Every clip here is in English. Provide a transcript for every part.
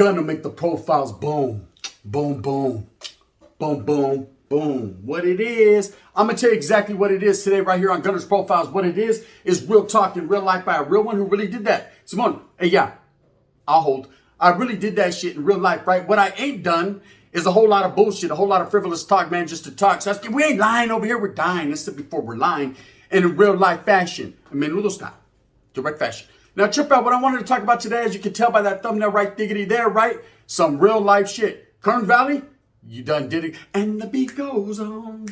Gonna make the profiles boom, boom, boom, boom, boom, boom. What it is, I'm gonna tell you exactly what it is today right here on Gunner's Profiles. What it is real talk in real life by a real one who really did that. Simone, hey, yeah, I'll hold. I really did that shit in real life, right? What I ain't done is a whole lot of bullshit, a whole lot of frivolous talk, man, just to talk. So we ain't lying over here, we're dying. That's before we're lying. And in real life fashion, menudo style, direct fashion. Now, trip out, what I wanted to talk about today, as you can tell by that thumbnail right diggity there, right? Some real life shit. Kern Valley, you done did it. And the beat goes on.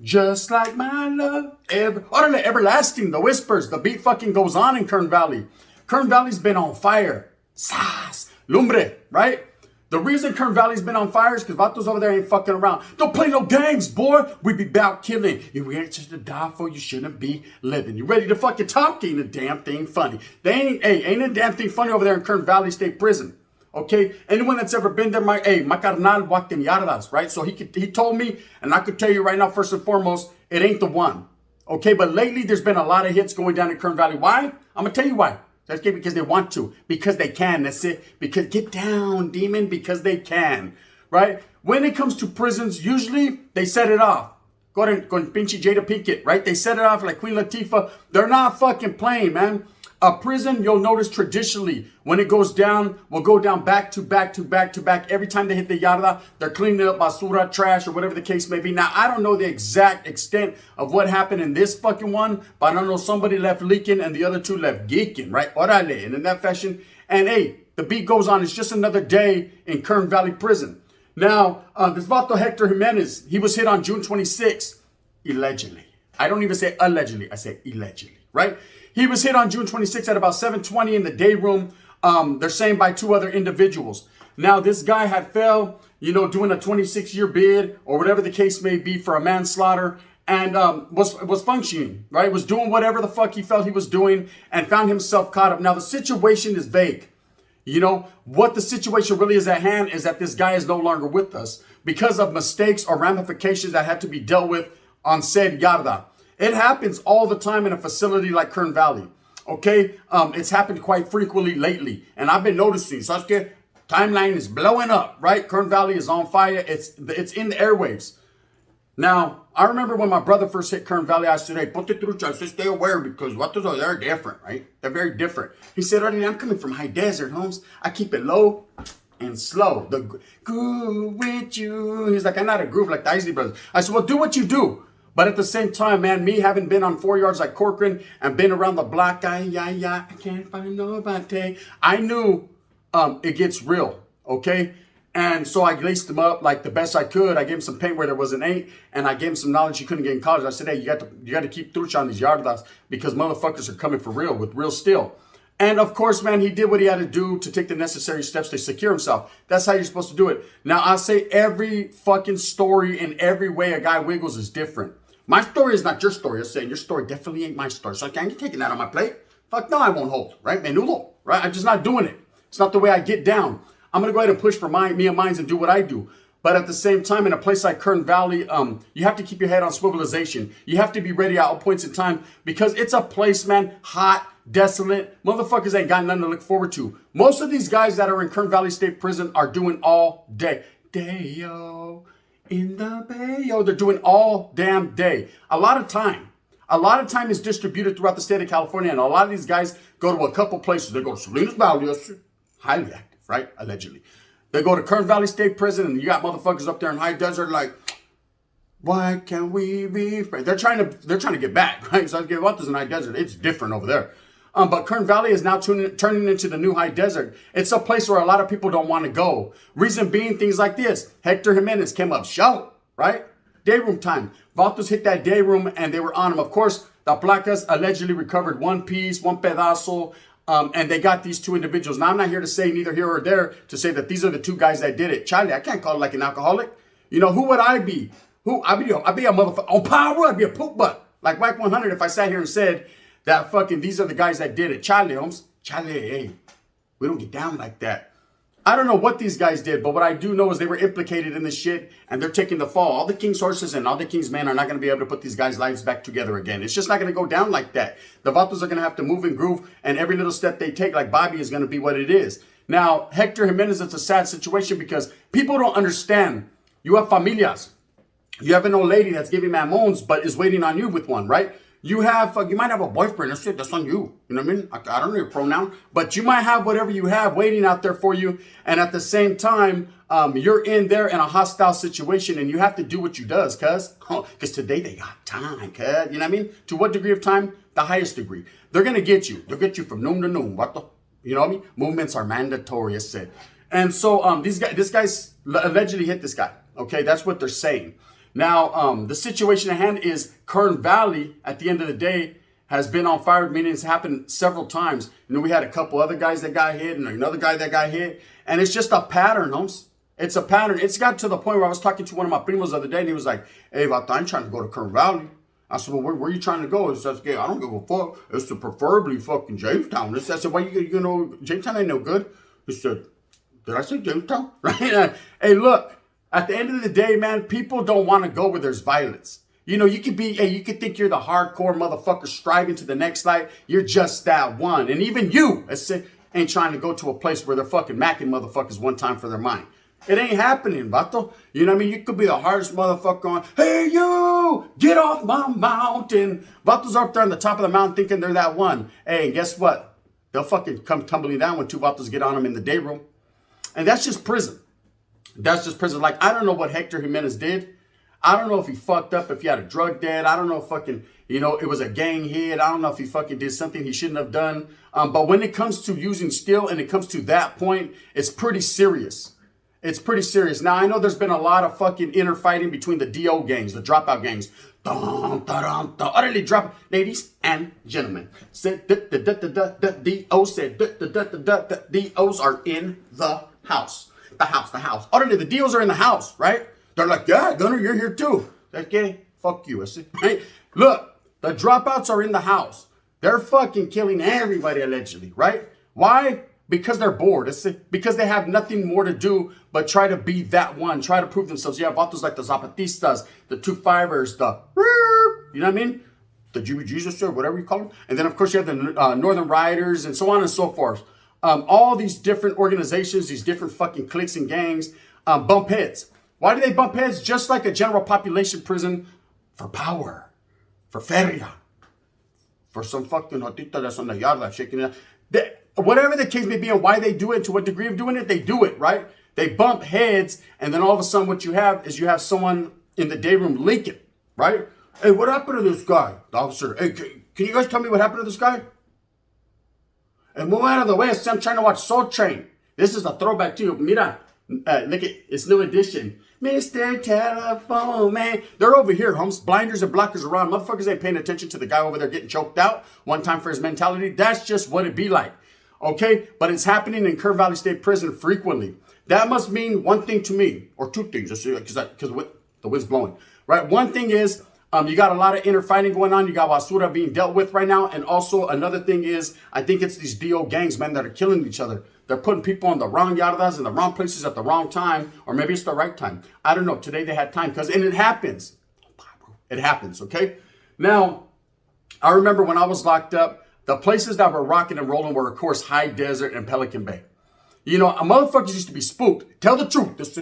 Just like my love, everlasting, the whispers, the beat fucking goes on in Kern Valley. Kern Valley's been on fire. Sas, lumbre, right? The reason Kern Valley's been on fire is because vatos over there ain't fucking around. Don't play no games, boy. We be about killing. If we ain't just to die for, you shouldn't be living. You ready to fucking talk? Ain't a damn thing funny. Ain't a damn thing funny over there in Kern Valley State Prison. Okay? Anyone that's ever been there, my carnal walked in yardas, right? So he told me, and I could tell you right now, first and foremost, it ain't the one. Okay? But lately, there's been a lot of hits going down in Kern Valley. Why? I'm going to tell you why. That's okay, because they want to, because they can. That's it. Because get down, demon, because they can, right? When it comes to prisons, usually they set it off. Con pinche Jada Pinkett, right? They set it off like Queen Latifah. They're not fucking playing, man. A prison, you'll notice traditionally, when it goes down, will go down back to back to back to back. Every time they hit the yarda, they're cleaning up basura, trash, or whatever the case may be. Now, I don't know the exact extent of what happened in this fucking one, but I know somebody left leaking and the other two left geeking, right? Orale, and in that fashion. And hey, the beat goes on. It's just another day in Kern Valley Prison. Now, this vato Hector Jimenez, he was hit on June 26th, allegedly. I don't even say allegedly, I say allegedly, right? He was hit on June 26th at about 7:20 in the day room. They're saying by two other individuals. Now, this guy had fell, doing a 26-year bid or whatever the case may be for a manslaughter and was functioning, right? Was doing whatever the fuck he felt he was doing and found himself caught up. Now, the situation is vague. What the situation really is at hand is that this guy is no longer with us because of mistakes or ramifications that had to be dealt with on said yarda. It happens all the time in a facility like Kern Valley, okay? It's happened quite frequently lately, and I've been noticing. Sasuke, timeline is blowing up, right? Kern Valley is on fire. It's in the airwaves. Now, I remember when my brother first hit Kern Valley, I said, hey, ponte trucha, I said, stay aware because vatos are they're different, right? They're very different. He said, I'm coming from high desert, Holmes. I keep it low and slow. The groove with you. He's like, I'm not a groove like the Isley Brothers. I said, well, do what you do. But at the same time, man, me having been on 4 yards like Corcoran and been around the block, I can't find nobody. I knew it gets real, okay? And so I laced him up like the best I could. I gave him some paint where there was an 8, and I gave him some knowledge he couldn't get in college. I said, hey, you got to keep trucha on these yardas because motherfuckers are coming for real with real steel. And of course, man, he did what he had to do to take the necessary steps to secure himself. That's how you're supposed to do it. Now, I say every fucking story and every way a guy wiggles is different. My story is not your story. I'm saying your story definitely ain't my story. So I can't get taking that on my plate. Fuck no, I won't hold, right? Menudo, right? I'm just not doing it. It's not the way I get down. I'm going to go ahead and push for me and mine and do what I do. But at the same time, in a place like Kern Valley, you have to keep your head on swivelization. You have to be ready at all points in time because it's a place, man, hot, desolate. Motherfuckers ain't got nothing to look forward to. Most of these guys that are in Kern Valley State Prison are doing all day. Day-o. In the bay, they're doing all damn day. A lot of time is distributed throughout the state of California, and a lot of these guys go to a couple places. They go to Salinas Valley, highly active, right? Allegedly. They go to Kern Valley State Prison, and you got motherfuckers up there in high desert like, why can't we be friends? They're trying to get back, right? So I get what there's in high desert. It's different over there. But Kern Valley is now turning into the new high desert. It's a place where a lot of people don't want to go. Reason being things like this. Hector Jimenez came up short, right? Day room time. Vatos hit that day room and they were on him. Of course, the placas allegedly recovered one piece, one pedazo, and they got these two individuals. Now, I'm not here to say neither here or there to say that these are the two guys that did it. Charlie, I can't call it like an alcoholic. Who would I be? I'd be a motherfucker. On power, I'd be a poop butt. Like Mike 100 if I sat here and said, that these are the guys that did it. Charlie, Holmes. Charlie, hey, we don't get down like that. I don't know what these guys did, but what I do know is they were implicated in this shit, and they're taking the fall. All the king's horses and all the king's men are not going to be able to put these guys' lives back together again. It's just not going to go down like that. The Vatos are going to have to move and groove, and every little step they take, like Bobby, is going to be what it is. Now, Hector Jimenez, it's a sad situation because people don't understand. You have familias. You have an old lady that's giving mamons, but is waiting on you with one, right? You might have a boyfriend. That's it. That's on you. You know what I mean? I don't know your pronoun, but you might have whatever you have waiting out there for you. And at the same time, you're in there in a hostile situation, and you have to do what you does, because today they got time, cuz. You know what I mean? To what degree of time? The highest degree. They're gonna get you. They'll get you from noon to noon. You know what I mean? Movements are mandatory, I said. And so this guy's allegedly hit this guy. Okay, that's what they're saying. Now, the situation at hand is Kern Valley, at the end of the day, has been on fire, meaning it's happened several times. You know, we had a couple other guys that got hit and another guy that got hit. And it's just a pattern, homes. It's a pattern. It's got to the point where I was talking to one of my primos the other day, and he was like, hey, Vato, I'm trying to go to Kern Valley. I said, well, where are you trying to go? He says, okay, I don't give a fuck. It's to preferably fucking Jamestown. I said, why you know, Jamestown ain't no good. He said, did I say Jamestown? Right? Hey, look. At the end of the day, man, people don't want to go where there's violence. You know, you could think you're the hardcore motherfucker striving to the next light. You're just that one. And even you ain't trying to go to a place where they're fucking macking motherfuckers one time for their mind. It ain't happening, Vato. You know what I mean? You could be the hardest motherfucker on, hey, you, get off my mountain. Vatos are up there on the top of the mountain thinking they're that one. Hey, and guess what? They'll fucking come tumbling down when two Vatos get on them in the day room. And that's just prison. That's just prison. Like, I don't know what Hector Jimenez did. I don't know if he fucked up, if he had a drug debt. I don't know if fucking, you know, it was a gang hit. I don't know if he fucking did something he shouldn't have done. But when it comes to using steel and it comes to that point, it's pretty serious. It's pretty serious. Now, I know there's been a lot of fucking inner fighting between the DO gangs, the dropout gangs. Utterly drop, ladies and gentlemen. Said the DO said the DOs are in the house. The house. Utterly, the DOs are in the house, right? They're like, yeah, Gunner, you're here too. Okay, fuck you, I see. Right? Look, the dropouts are in the house. They're fucking killing everybody allegedly, right? Why? Because they're bored. It's because they have nothing more to do but try to be that one, try to prove themselves. You have vatos like the Zapatistas, the 2-5ers, you know what I mean? The Jesus or whatever you call them. And then, of course, you have the Northern Riders and so on and so forth. All these different organizations, these different fucking cliques and gangs bump heads. Why do they bump heads? Just like a general population prison, for power, for feria, for some fucking hotita that's on the yarda shaking it. Whatever the case may be and why they do it, to what degree of doing it, they do it, right? They bump heads, and then all of a sudden what you have is you have someone in the day room leaking, right? Hey, what happened to this guy? The officer, hey, can you guys tell me what happened to this guy? And move out of the way. I'm trying to watch Soul Train. This is a throwback to you. Mira, look at it's new edition. Mr. Telephone Man. They're over here, homes. Blinders and blockers around. Motherfuckers ain't paying attention to the guy over there getting choked out one time for his mentality. That's just what it be like. Okay? But it's happening in Kern Valley State Prison frequently. That must mean one thing to me, or two things, because the wind's blowing. Right? One thing is, you got a lot of inner fighting going on. You got basura being dealt with right now. And also another thing is, I think it's these DO gangs, man, that are killing each other. They're putting people on the wrong yardas in the wrong places at the wrong time. Or maybe it's the right time. I don't know. Today they had time. And it happens. It happens, okay? Now, I remember when I was locked up, the places that were rocking and rolling were, of course, High Desert and Pelican Bay. You know, motherfuckers used to be spooked. Tell the truth. Just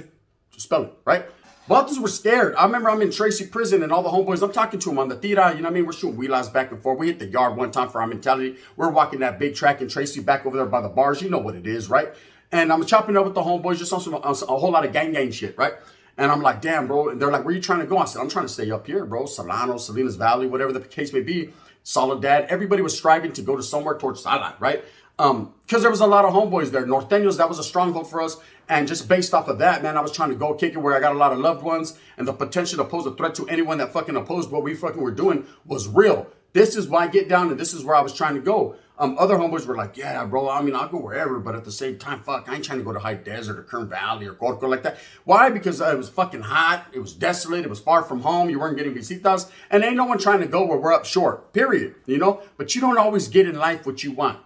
spell it, right? Vatos were scared. I remember I'm in Tracy prison and all the homeboys, I'm talking to them on the tira, you know what I mean? We're shooting wheelers back and forth. We hit the yard one time for our mentality. We're walking that big track in Tracy back over there by the bars. You know what it is, right? And I'm chopping up with the homeboys just on a whole lot of gang shit, right? And I'm like, damn, bro. And they're like, where you trying to go? I said, I'm trying to stay up here, bro. Solano, Salinas Valley, whatever the case may be. Soledad. Everybody was striving to go to somewhere towards Salat, right? Because there was a lot of homeboys there. Norteños, that was a stronghold for us. And just based off of that, man, I was trying to go kick it where I got a lot of loved ones. And the potential to pose a threat to anyone that fucking opposed what we fucking were doing was real. This is why I get down, and this is where I was trying to go. Other homeboys were like, yeah, bro, I mean, I'll go wherever. But at the same time, fuck, I ain't trying to go to High Desert or Kern Valley or Corco like that. Why? Because it was fucking hot. It was desolate. It was far from home. You weren't getting visitas. And ain't no one trying to go where we're up short, period. You know? But you don't always get in life what you want.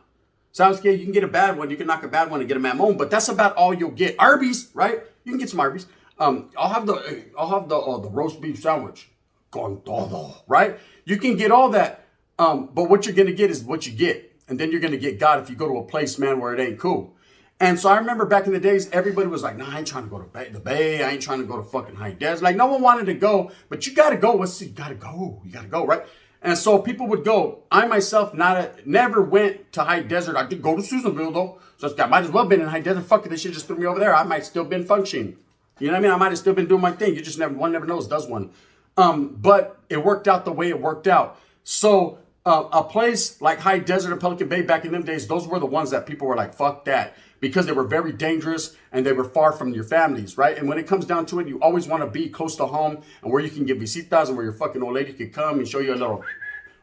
Sounds good. You can get a bad one. You can knock a bad one and get a mamon, but that's about all you'll get. Arby's, right? You can get some Arby's. I'll have the roast beef sandwich con todo, right? You can get all that, but what you're gonna get is what you get, and then you're gonna get God if you go to a place, man, where it ain't cool. And so I remember back in the days, everybody was like, "Nah, I ain't trying to go to the Bay. I ain't trying to go to fucking High Desert." Like no one wanted to go, but you gotta go. You gotta go. You gotta go, right? And so people would go. I myself never went to High Desert. I did go to Susanville though, so I might as well been in High Desert. Fuck it, this shit just threw me over there. I might still been functioning. You know what I mean? I might have still been doing my thing. You just one never knows, does one. But it worked out the way it worked out. So a place like High Desert and Pelican Bay back in them days, those were the ones that people were like, fuck that. Because they were very dangerous and they were far from your families, right? And when it comes down to it, you always want to be close to home and where you can get visitas and where your fucking old lady can come and show you a little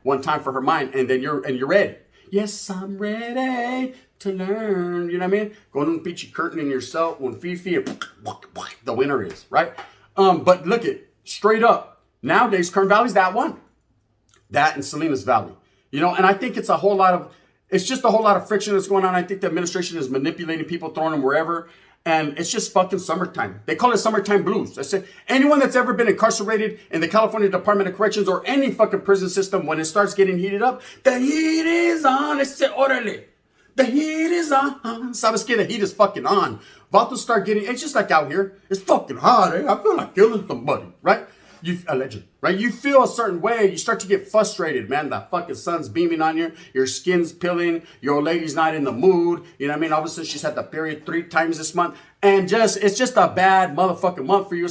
one time for her mind, and then you're ready. Yes, I'm ready to learn. You know what I mean? Go to the beachy curtain in yourself when Fifi and the winner is, right? But look at straight up. Nowadays, Kern Valley's that one. That and Salinas Valley. You know, and I think it's just a whole lot of friction that's going on. I think the administration is manipulating people, throwing them wherever. And it's just fucking summertime. They call it summertime blues. I said, anyone that's ever been incarcerated in the California Department of Corrections or any fucking prison system, when it starts getting heated up, the heat is on. I said, orderly. The heat is on. Sabes que the heat is fucking on. Vatos start getting, it's just like out here. It's fucking hot, eh? I feel like killing somebody, right? Alleged, right? You feel a certain way. You start to get frustrated, man. The fucking sun's beaming on you. Your skin's peeling. Your old lady's not in the mood. You know what I mean? All of a sudden, she's had the period 3 times this month. And it's just a bad motherfucking month for you.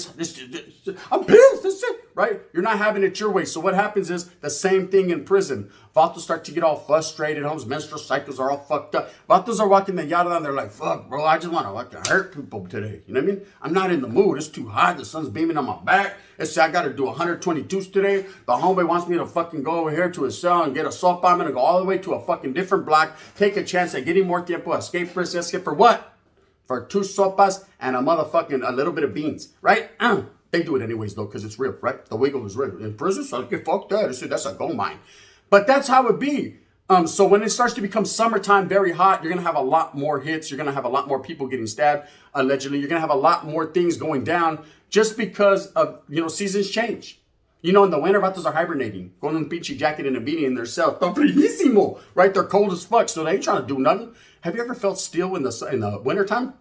I'm pissed. That's it, right? You're not having it your way. So what happens is the same thing in prison. Vatos start to get all frustrated. Homes, menstrual cycles are all fucked up. Vatos are walking the yada and they're like, fuck, bro, I just want to fucking hurt people today. You know what I mean? I'm not in the mood. It's too hot. The sun's beaming on my back. I got to do 122s today. The homeboy wants me to fucking go over here to his cell and get a soap. I'm going to go all the way to a fucking different block, take a chance at getting more tiempo, escape for what? For 2 sopas and a little bit of beans, right? They do it anyways, though, because it's real, right? The wiggle is real. In prison, so get fucked that. That's a gold mine. But that's how it be. So when it starts to become summertime, very hot, you're going to have a lot more hits. You're going to have a lot more people getting stabbed, allegedly. You're going to have a lot more things going down just because of, seasons change. In the winter, vatos are hibernating, going in a beachy jacket and a beanie in their cell. Friísimo, right? They're cold as fuck, so they ain't trying to do nothing. Have you ever felt steel in the wintertime?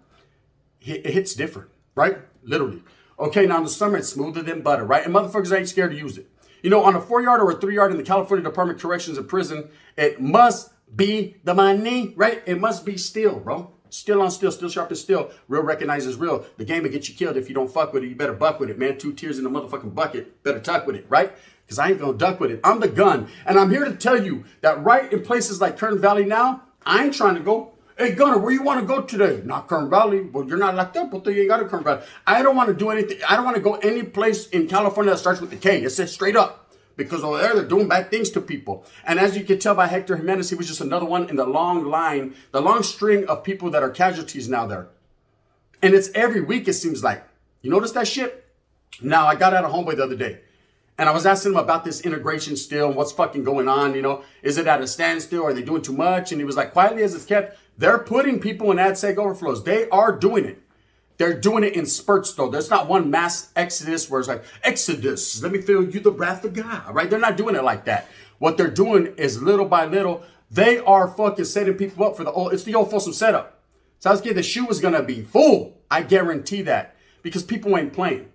It hits different, right? Literally. Okay, now in the summer, it's smoother than butter, right? And motherfuckers ain't scared to use it. On a 4-yard or a 3-yard in the California Department of Corrections and Prison, it must be the money, right? It must be steel, bro. Steel on steel, steel sharp as steel. Real recognizes real. The game will get you killed if you don't fuck with it. You better buck with it, man. 2 tears in the motherfucking bucket. Better tuck with it, right? Because I ain't gonna duck with it. I'm the gun. And I'm here to tell you that right in places like Kern Valley now, I ain't trying to go. Hey, Gunner, where you want to go today? Not Kern Valley. Well, you're not locked up, but you ain't got to Kern Valley. I don't want to do anything. I don't want to go any place in California that starts with the K. It says straight up. Because over there, they're doing bad things to people. And as you can tell by Hector Jimenez, he was just another one in the long line, the long string of people that are casualties now there. And it's every week, it seems like. You notice that shit? Now, I got out of homeboy the other day. And I was asking him about this integration still and what's fucking going on, Is it at a standstill? Are they doing too much? And he was like, quietly as it's kept, they're putting people in AdSeg overflows. They are doing it. They're doing it in spurts, though. There's not one mass exodus where it's like, Exodus, let me feel you the wrath of God, right? They're not doing it like that. What they're doing is little by little, they are fucking setting people up for it's the old Folsom setup. Sounds good. The shoe is going to be full. I guarantee that because people ain't playing.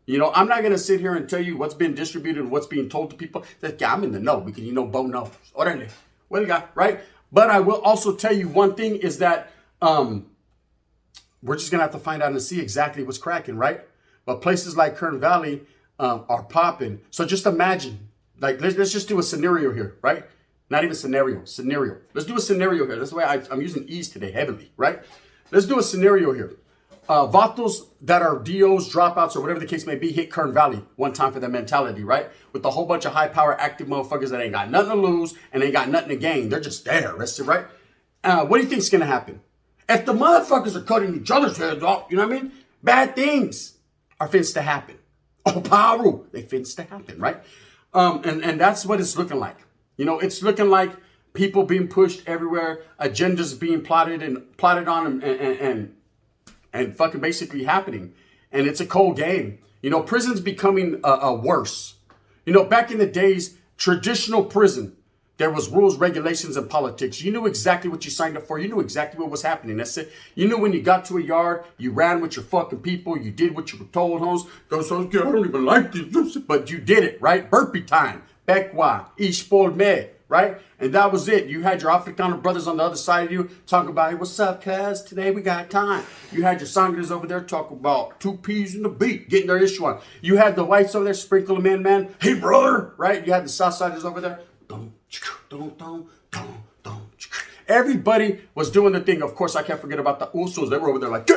I'm not going to sit here and tell you what's been distributed and what's being told to people. I'm in the know because Bo knows. Orale. Well, right? But I will also tell you one thing is that we're just going to have to find out and see exactly what's cracking, right? But places like Kern Valley are popping. So just imagine, let's just do a scenario here, right? Not even scenario. Let's do a scenario here. That's why I'm using ease today heavily, right? Let's do a scenario here. Vatos that are DOs, dropouts, or whatever the case may be, hit Kern Valley one time for their mentality, right? With a whole bunch of high-power active motherfuckers that ain't got nothing to lose and ain't got nothing to gain. They're just there, right? What do you think's gonna happen? If the motherfuckers are cutting each other's heads off, you know what I mean? Bad things are fins to happen. Oh, paru, they fins to happen, right? And that's what it's looking like. It's looking like people being pushed everywhere, agendas being plotted on and fucking basically happening. And it's a cold game. You know, prison's becoming worse. You know, back in the days, traditional prison, there was rules, regulations, and politics. You knew exactly what you signed up for. You knew exactly what was happening. That's it. You knew when you got to a yard, you ran with your fucking people. You did what you were told, Holmes. I don't even like this. But you did it, right? Burpee time. Bekwa. Ish por me. Right? And that was it. You had your Afrikaner brothers on the other side of you talk about, hey, what's up, cuz? Today we got time. You had your Sangres over there talk about 2 peas in the beat, getting their issue on. You had the whites over there sprinkle them in, man. Hey, brother. Right? You had the Southsiders over there. Everybody was doing the thing. Of course, I can't forget about the Usos. They were over there like,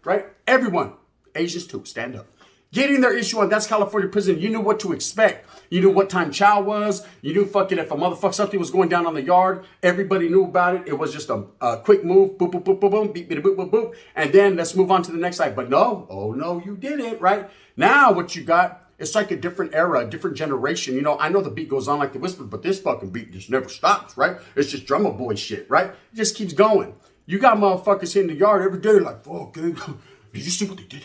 right? Everyone, Asians too, stand up. Getting their issue on. That's California prison. You knew what to expect. You knew what time chow was. You knew fucking if a motherfucker something was going down on the yard, everybody knew about it. It was just a quick move. Boop, boop, boop, boop, boom, beep, beep, boop, boop, boop. And then let's move on to the next side. But no, oh no, you didn't, right? Now what you got, it's like a different era, a different generation. You know, I know the beat goes on like the whisper, but this fucking beat just never stops, right? It's just drummer boy shit, right? It just keeps going. You got motherfuckers in the yard every day like, fuck, did you see what they did?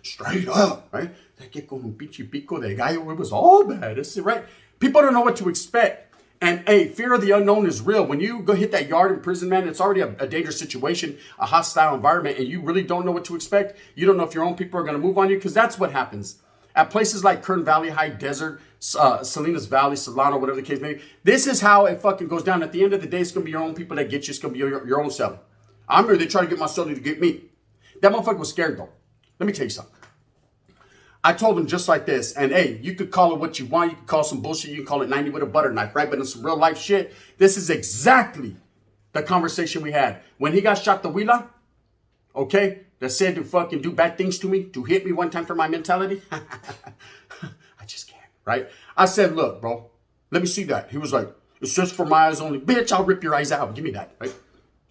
Straight up, right? It was all bad. That's it, right? People don't know what to expect. And hey, fear of the unknown is real. When you go hit that yard in prison, man, it's already a dangerous situation, a hostile environment, and you really don't know what to expect. You don't know if your own people are going to move on you, because that's what happens. At places like Kern Valley, High Desert, Salinas Valley, Solano, whatever the case may be, this is how it fucking goes down. At the end of the day, it's going to be your own people that get you. It's going to be your own cell. I'm here. They try to get my cellie to get me. That motherfucker was scared, though. Let me tell you something. I told him just like this. And hey, you could call it what you want. You could call some bullshit. You can call it 90 with a butter knife, right? But in some real life shit, this is exactly the conversation we had. When he got shot, the Huila, okay, that said to fucking do bad things to me, to hit me one time for my mentality. I just can't, right? I said, look, bro, let me see that. He was like, it's just for my eyes only. Bitch, I'll rip your eyes out. Give me that, right?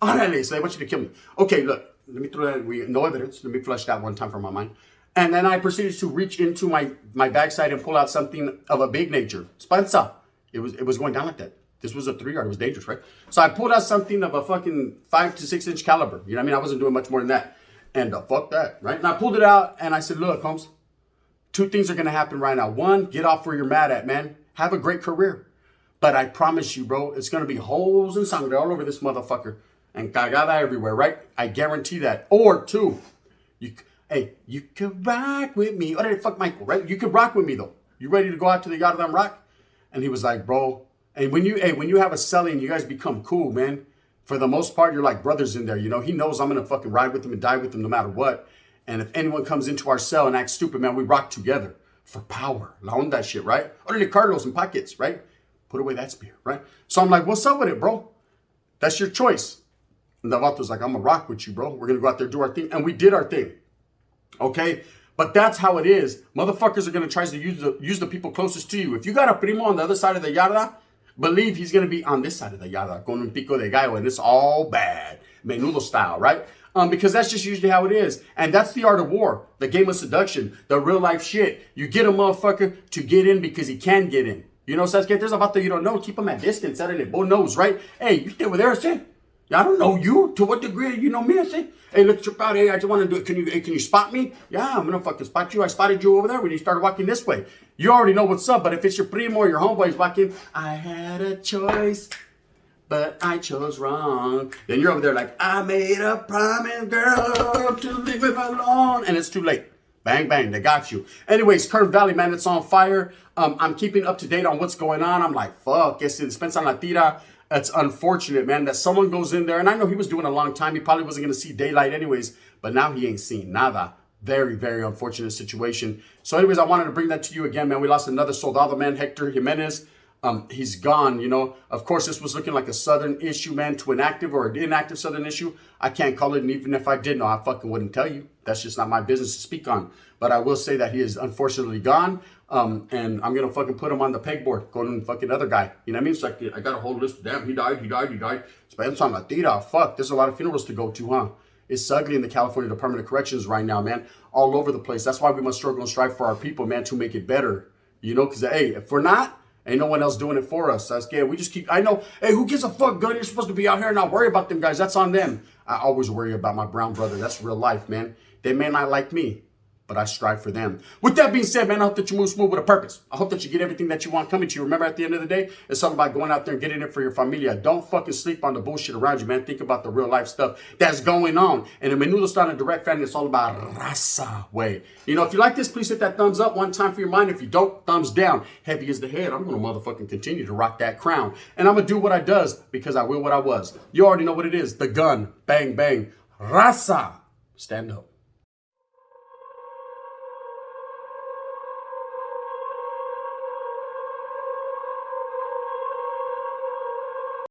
Alright, so they want you to kill me. Okay, look, let me throw that. No evidence. Let me flush that one time from my mind. And then I proceeded to reach into my backside and pull out something of a big nature. Spansa. It was going down like that. This was a 3-yard. It was dangerous, right? So I pulled out something of a fucking 5 to 6 inch caliber. You know what I mean? I wasn't doing much more than that. And fuck that, right? And I pulled it out and I said, look, Holmes, 2 things are going to happen right now. 1, get off where you're mad at, man. Have a great career. But I promise you, bro, it's going to be holes and sangre all over this motherfucker. And cagada everywhere, right? I guarantee that. Or 2, you could rock with me. Oh, fuck Michael, right? You could rock with me, though. You ready to go out to the Yardam Rock? And he was like, bro. And when you have a cellie and you guys become cool, man, for the most part, you're like brothers in there. You know, he knows I'm going to fucking ride with him and die with him no matter what. And if anyone comes into our cell and acts stupid, man, we rock together for power. La onda shit, right? Orale Carlos and pockets, right? Put away that spear, right? So I'm like, what's up with it, bro? That's your choice. And the vato's like, I'm going to rock with you, bro. We're going to go out there, do our thing. And we did our thing. Okay? But that's how it is. Motherfuckers are going to try to use the people closest to you. If you got a primo on the other side of the yarda, believe he's going to be on this side of the yarda, con un pico de gallo, and it's all bad. Menudo style, right? Because that's just usually how it is. And that's the art of war, the game of seduction, the real life shit. You get a motherfucker to get in because he can get in. You know, Sasuke, there's a vato you don't know. Keep him at distance. That ain't bull knows, right? Hey, you stay over there, see? I don't know you. To what degree you know me? I say, hey, let's trip out. Hey, I just want to do it. Can you spot me? Yeah, I'm gonna fucking spot you. I spotted you over there when you started walking this way. You already know what's up. But if it's your primo or your homeboys walking, I had a choice, but I chose wrong. Then you're over there like, I made a promise, girl, to leave it alone, and it's too late. Bang, bang, they got you. Anyways, Kern Valley, man, it's on fire. I'm keeping up to date on what's going on. I'm like, fuck, it's Spencer La Tira. It's unfortunate, man, that someone goes in there, and I know he was doing a long time. He probably wasn't going to see daylight anyways, but now he ain't seen nada. Very, very unfortunate situation. So anyways, I wanted to bring that to you again, man. We lost another soldado, man, Hector Jimenez. He's gone, you know. Of course, this was looking like a Southern issue, man, to an active or an inactive Southern issue. I can't call it, and even if I did know, I fucking wouldn't tell you. That's just not my business to speak on. But I will say that he is unfortunately gone. And I'm going to fucking put him on the pegboard, go to the fucking other guy. You know what I mean? It's like, I got a whole list. Damn, he died. It's on La Tira. Fuck, there's a lot of funerals to go to, huh? It's ugly in the California Department of Corrections right now, man. All over the place. That's why we must struggle and strive for our people, man, to make it better. You know, because, hey, if we're not, Ain't no one else doing it for us. That's good. We just keep, I know, hey, who gives a fuck, gun? You're supposed to be out here and not worry about them guys. That's on them. I always worry about my brown brother. That's real life, man. They may not like me, but I strive for them. With that being said, man, I hope that you move smooth with a purpose. I hope that you get everything that you want coming to you. Remember, at the end of the day, it's all about going out there and getting it for your familia. Don't fucking sleep on the bullshit around you, man. Think about the real life stuff that's going on. And in Menudo Style and Direct Family, it's all about raza way. You know, if you like this, please hit that thumbs up one time for your mind. If you don't, thumbs down. Heavy as the head, I'm going to motherfucking continue to rock that crown. And I'm going to do what I does because I will what I was. You already know what it is. The gun. Bang, bang. Raza. Stand up.